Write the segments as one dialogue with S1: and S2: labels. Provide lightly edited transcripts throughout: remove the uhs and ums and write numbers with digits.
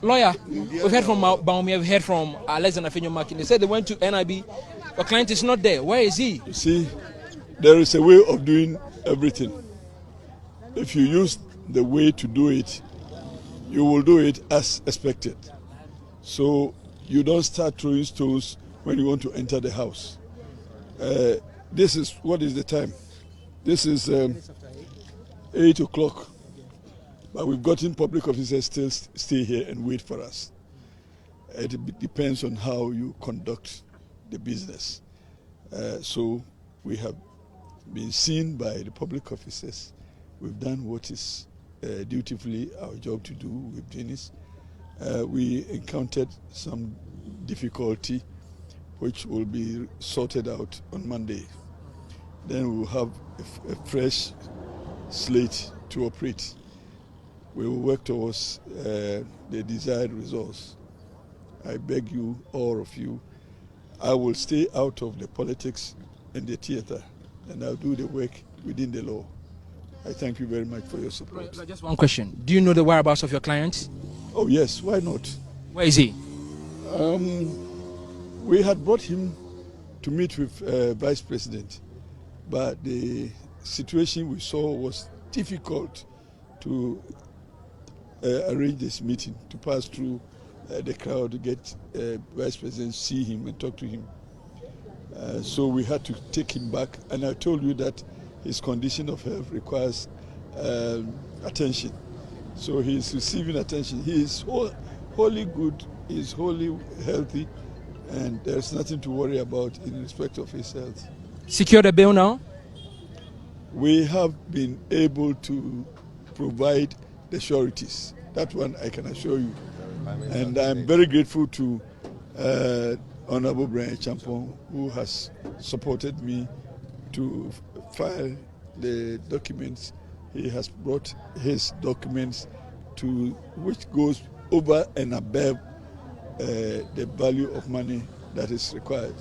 S1: lawyer, we've heard from Baumi, we've heard from Alex and Afenyo Markins. They said they went to NIB. Your client is not there. Where is he?
S2: You see, there is a way of doing everything. If you use the way to do it, you will do it as expected. So you don't start throwing stones when you want to enter the house. This is, what is the time? This is 8 o'clock. But we've gotten public officers still stay here and wait for us. It depends on how you conduct the business. So we have been seen by the public officers. We've done what is dutifully our job to do. We've done this. We encountered some difficulty which will be sorted out on Monday. Then we will have a fresh slate to operate. We will work towards the desired results. I beg you, all of you, I will stay out of the politics and the theater, and I'll do the work within the law. I thank you very much for your support.
S1: Just one question. Do you know the whereabouts of your client?
S2: Oh, yes. Why not?
S1: Where is he?
S2: We had brought him to meet with Vice President, but the situation we saw was difficult to arrange this meeting, to pass through the crowd to get Vice President, see him and talk to him. So we had to take him back, and I told you that his condition of health requires attention. So he is receiving attention. He is wholly good, he is wholly healthy, and there's nothing to worry about in respect of his health.
S1: Secure the bail now?
S2: We have been able to provide the sureties. That one I can assure you. And I'm very grateful to Honorable Brian Champon, who has supported me to file the documents. He has brought his documents to which goes over and above the value of money that is required.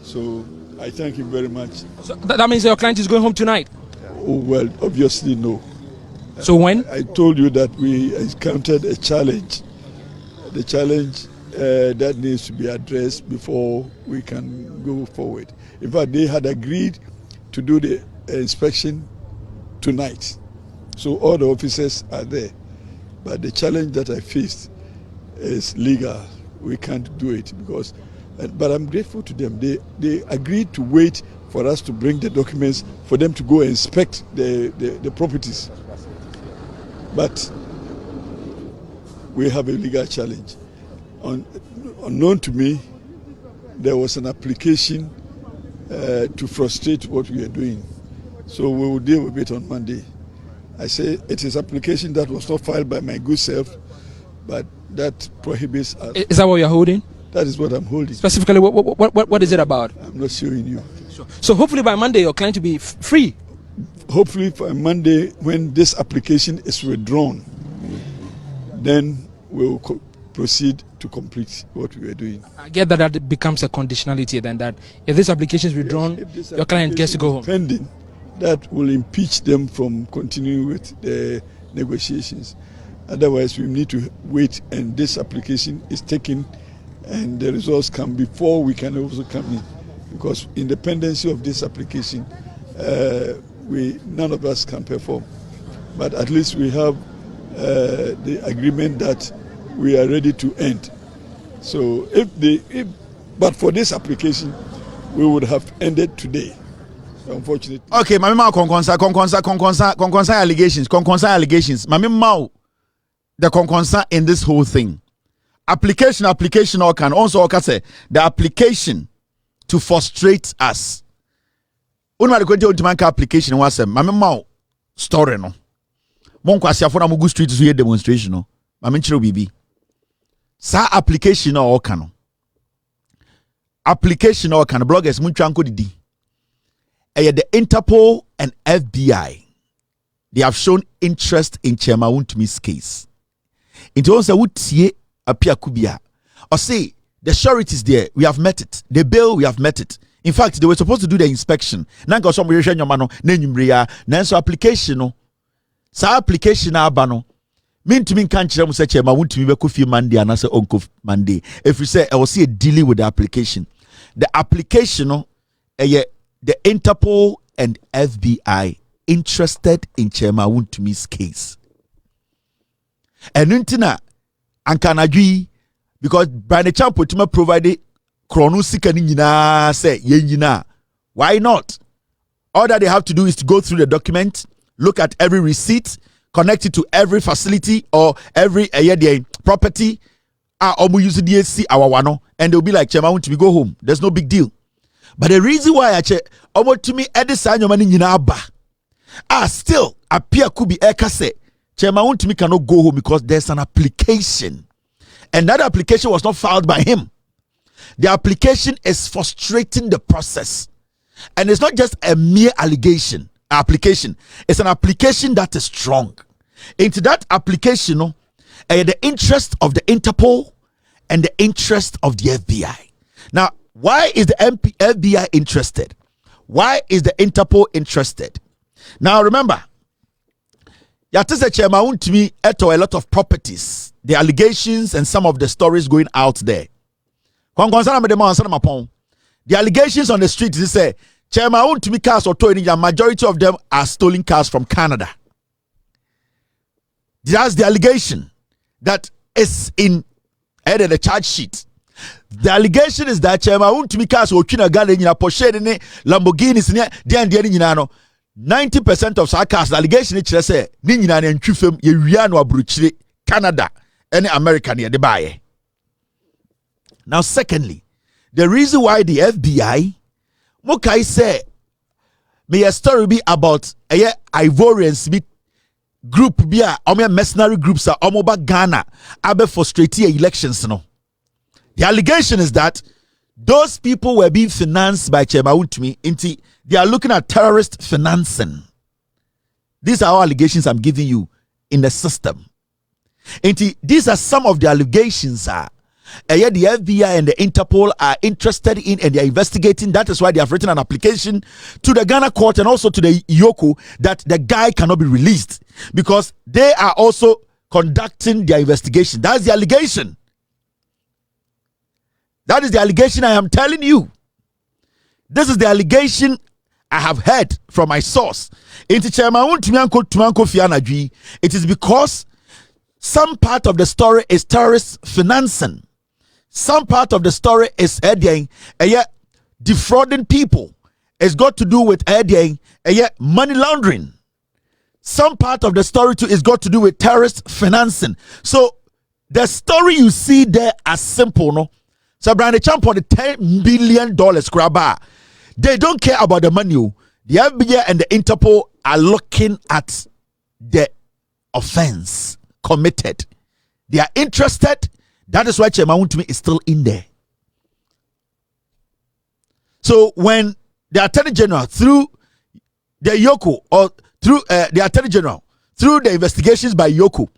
S2: So I thank him very much.
S1: So that means your client is going home tonight?
S2: Oh, well, obviously no.
S1: So when?
S2: I told you that we encountered a challenge. The challenge that needs to be addressed before we can go forward. In fact, they had agreed to do the inspection tonight. So all the officers are there. But the challenge that I faced is legal. We can't do it because, but I'm grateful to them. They agreed to wait for us to bring the documents for them to go and inspect the properties. But we have a legal challenge. Unknown to me, there was an application to frustrate what we are doing. So we will deal with it on Monday. I say it is application that was not filed by my good self, but that prohibits us.
S1: Is that what you're holding?
S2: That is what I'm holding.
S1: Specifically, what is it about?
S2: I'm not showing you.
S1: Sure. So hopefully by Monday your client will be free.
S2: Hopefully by Monday, when this application is withdrawn, then we will proceed to complete what we are doing.
S1: I get that becomes a conditionality then, that if this application is withdrawn,
S2: yes,
S1: your client gets to go home.
S2: Pending, that will impeach them from continuing with the negotiations. Otherwise, we need to wait, and this application is taken, and the results come before we can also come in. Because in the pendency of this application, none of us can perform. But at least we have the agreement that we are ready to end. So but for this application, we would have ended today. Unfortunately.
S3: Okay, Mami Mao conconsa allegations. Mami Mao, the conconsa in this whole thing. Application or can also say the application to frustrate us. Unma the ultimate application was Mami Mao story no. Mon kwasi afo na mugu street so demonstration no. Mami nchiro bibi. Sa application or can. Application or can bloggers muntwanko didi. The Interpol and FBI, they have shown interest in Chema Wuntumi's case. It also would see appear kubia or say the sureties there, we have met it. The bill, we have met it. In fact, they were supposed to do the inspection. Nanka some your mano, nenumria, nanso application no. Sa application abano. mean to me can't say chairman want to be coffee Monday and answer uncle Monday. If you say I will see a dealing with the application. The application the Interpol and FBI interested in Chairman Wuntumi's case. And untina ankanadwi because Brian Champo to provided chronosika nyina say yenyina. Why not? All that they have to do is to go through the document, look at every receipt, connect it to every facility or every property. Omu use DSC our wano, and they'll be like, Chairman, want to go home. There's no big deal. But the reason why I check omo to me edisa nyomani nyina ba. Still appear could be ekase. Chairman want to me cannot go home because there's an application. And that application was not filed by him. The application is frustrating the process. And it's not just a mere application. It's an application that is strong. Into that application, the interest of the Interpol and the interest of the FBI. Now, why is the FBI interested? Why is the Interpol interested? Now, remember, Yatisa Chairman to me eto a lot of properties, the allegations and some of the stories going out there. The allegations on the street, they say, Chairman to me cars or the majority of them are stolen cars from Canada. That's the allegation that is in the charge sheet. The allegation is that Chairman to me cars or China Galen in a Porsche Lamborghinis no 90% of our cars, the allegation is say Nina and Chufem Yuriano Bruchri, Canada, and America near the buyer. Now, secondly, the reason why the FBI Mokai say may a story be about a Ivorian Smith group be a mercenary groups are omoba Ghana abe frustrate elections no. The allegation is that those people were being financed by Chairman Wuntumi into they are looking at terrorist financing. These are all allegations I'm giving you in the system. These are some of the allegations the FBI and the Interpol are interested in and they are investigating. That is why they have written an application to the Ghana court and also to the EOCO that the guy cannot be released because they are also conducting their investigation. That's the allegation. That is the allegation I am telling you. This is the allegation I have heard from my source. It is because some part of the story is terrorist financing. Some part of the story is defrauding people. It's got to do with money laundering. Some part of the story too is got to do with terrorist financing. So the story you see there is simple, no? So Brian Champ on the $10 billion grabber. They don't care about the money. The FBI and the Interpol are looking at the offense committed. They are interested. That is why Chairman Wuntumi is still in there. So when the Attorney General through the EOCO or through the Attorney General through the investigations by EOCO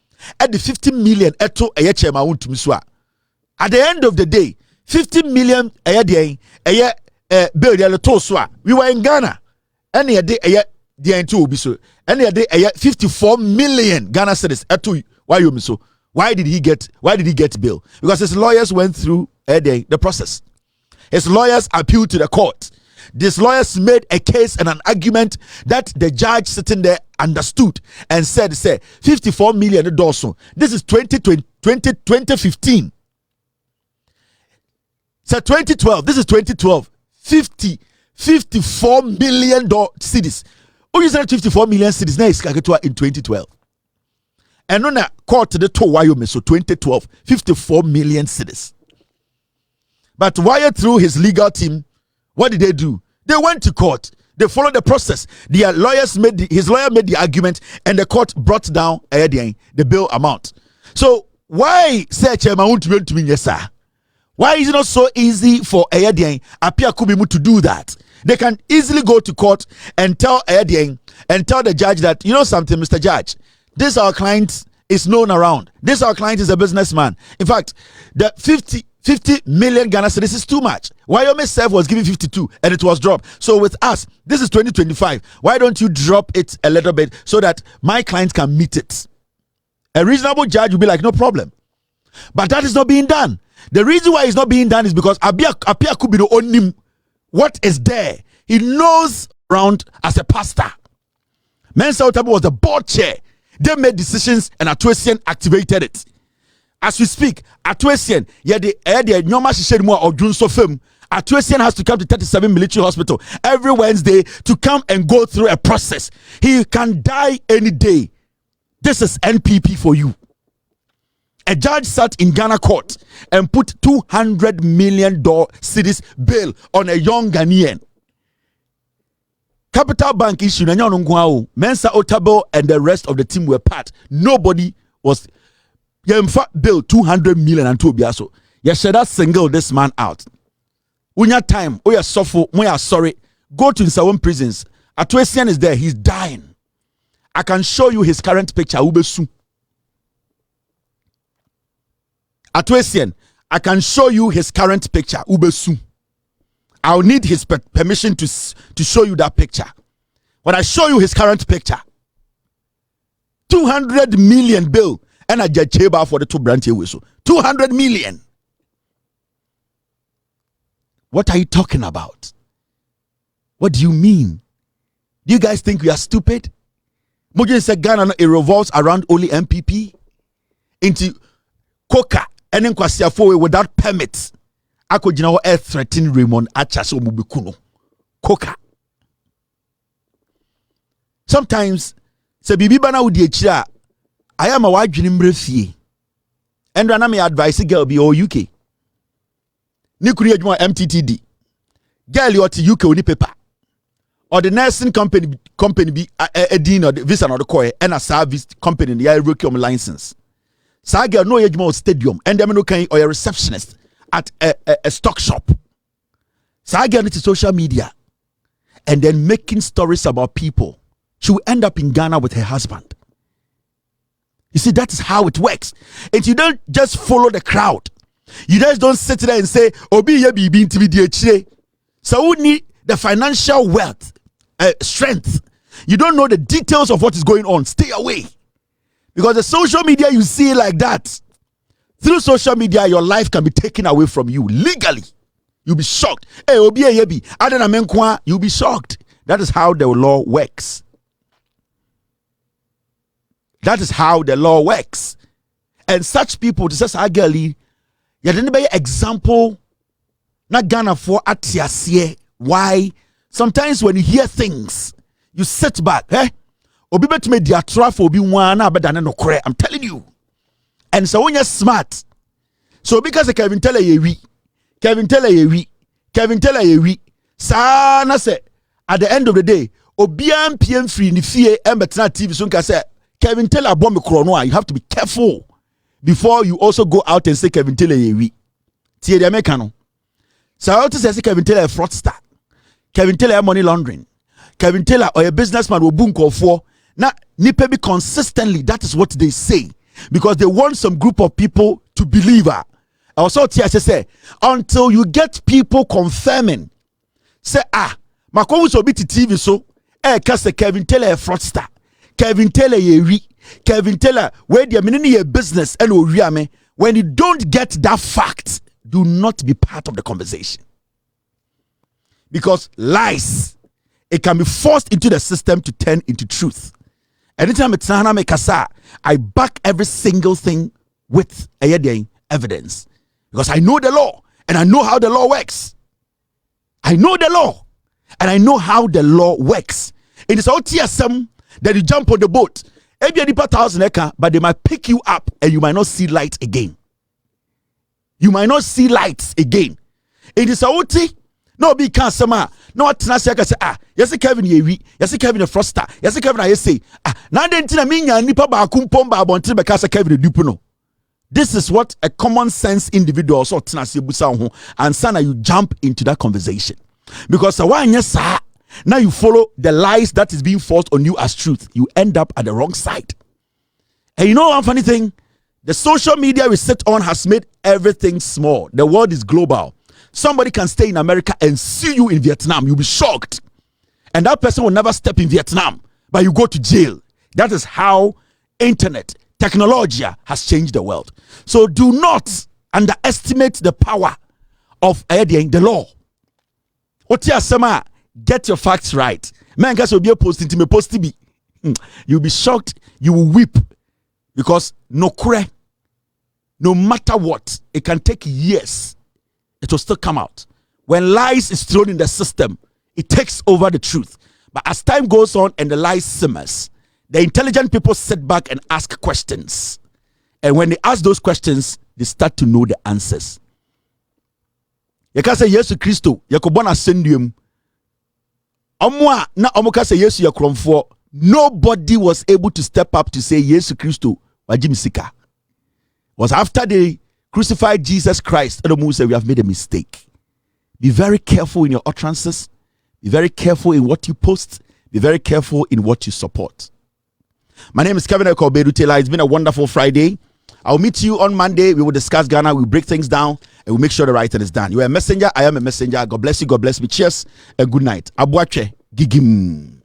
S3: at the 50 million eto Chairman Wuntumi at the end of the day 50 million bill we were in Ghana and the day and the 54 million Ghana cedis eto why you so. Why did he get bail? Because his lawyers went through the process. His lawyers appealed to the court. These lawyers made a case and an argument that the judge sitting there understood and said, 54 million dollars. This is 2015. So 2012, this is 2012. 54 million cedis. Who is that 54 million cedis? Now it's in 2012. And on a court to the to Wyoming, so 2012, 54 million cedis. But Wire through his legal team, what did they do? They went to court. They followed the process. His lawyer made the argument, and the court brought down the bill amount. So why say Chairman Wuntumi to me, yes, sir? Why is it not so easy for Apia Kubimu to do that? They can easily go to court and tell the judge that, you know something, Mr. Judge, this our client is known around. This our client is a businessman. In fact, the 50 million Ghana cedis is too much. Wyoming Self was giving 52 and it was dropped. So with us, this is 2025. Why don't you drop it a little bit so that my client can meet it? A reasonable judge will be like, no problem. But that is not being done. The reason why it's not being done is because Apia could be the only what is there. He knows around as a pastor. Mensa Otabil was the board chair. They made decisions and Atuesian activated it. As we speak, Atuesian, the normal Shishedmo or June Sofim, Atuesian has to come to 37 military hospital every Wednesday to come and go through a process. He can die any day. This is NPP for you. A judge sat in Ghana court and put $200 million cedis bail on a young Ghanaian. Capital Bank issue, Mensa Otabil and the rest of the team were part. Nobody was bill 200 million and two biaso. You should have single this man out. When your time, we are sorry. Go to Nsawam prisons. Atuesian is there, he's dying. I can show you his current picture. Ubesu. Atuesian, I can show you his current picture. Ubesu. I'll need his permission to show you that picture. When I show you his current picture, 200 million bill and a judge for the two branches whistle. 200 million. What are you talking about? What do you mean? Do you guys think we are stupid? Mojin said Ghana, it revolves around only MPP into Coca and then Kwasiafo without permits. Ako jina air threatening Raymond Achaso Mubikuno. Coca. Sometimes, se bibi bana udi echira, I am a wide dream refie. And when I may advise a girl be all UK. Nikuri ejuma MTTD. Girl you to UK oni paper. Or the nursing company be a dean or the visa or the coy and a service company in the EOCO license. So girl no ejuma stadium and them no can or a receptionist at a stock shop. So I get into social media and then making stories about people. She will end up in Ghana with her husband. You see, that is how it works. And you don't just follow the crowd. You just don't sit there and say, Obi ye be to be DHA. So we need the financial wealth, strength. You don't know the details of what is going on. Stay away. Because the social media you see like that, through social media, your life can be taken away from you legally. You'll be shocked. Hey, Obi Yebi, Adenamenkwa, you'll be shocked. That is how the law works. That is how the law works. And such people, this is Agali, you didn't be example, not Ghana for Atiasie. Why? Sometimes when you hear things, you sit back, Obi bet me dia trafo obi wana abeda no kore. I'm telling you. And so when you're smart, so because Kevin Teller ye sana say at the end of the day, obiam PM free ni fie embetna TV so nka say Kevin Teller bomb krono. You have to be careful before you also go out and say Kevin Teller ye tie de meka no. So I also say Kevin Teller a fraudster, Kevin Teller money laundering, Kevin Teller or a businessman will boom call for na nipe be consistently. That is what they say. Because they want some group of people to believe her. I also say until you get people confirming, say Makowu so be TV so kase Kevin Teller a fraudster, Kevin Teller ye Kevin Teller where the meaning a business and oriame. When you don't get that fact, do not be part of the conversation. Because lies, it can be forced into the system to turn into truth. Anytime it's I back every single thing with evidence. Because I know the law and I know how the law works. I know the law and I know how the law works. It is all TSM that you jump on the boat. But they might pick you up and you might not see light again. You might not see lights again. It is all no be sama. No atenase ka say yes Kevin yewi, yes Kevin a froster, yes Kevin I say na den tina minya nipa ba kumpom ba bontre be ka say Kevin dupu no. This is what a common sense individual so atenase busa ho and sana you jump into that conversation. Because now you follow the lies that is being forced on you as truth. You end up at the wrong side. And you know one funny thing? The social media we sit on has made everything small. The world is global. Somebody can stay in America and see you in Vietnam. You'll be shocked. And that person will never step in Vietnam, but you go to jail. That is how internet Technology has changed the world. So do not underestimate the power of the law. Get your facts right. Man, guys will be posting to me post to be. You'll be shocked, you will weep. Because no matter what, it can take years, it will still come out. When lies is thrown in the system, it takes over the truth. But as time goes on and the lies simmers, the intelligent people sit back and ask questions. And when they ask those questions, they start to know the answers. You can say yes to Christo, you can ascendium. Nobody was able to step up to say yes to Christo. Was after they crucified Jesus Christ, and say we have made a mistake. Be very careful in your utterances. Be very careful in what you post. Be very careful in what you support. My name is Kevin Ekobedu Taylor. It's been a wonderful Friday. I'll meet you on Monday. We will discuss Ghana. We'll break things down and we'll make sure the writing is done. You are a messenger. I am a messenger. God bless you. God bless me. Cheers and good night. Abuache Gigim.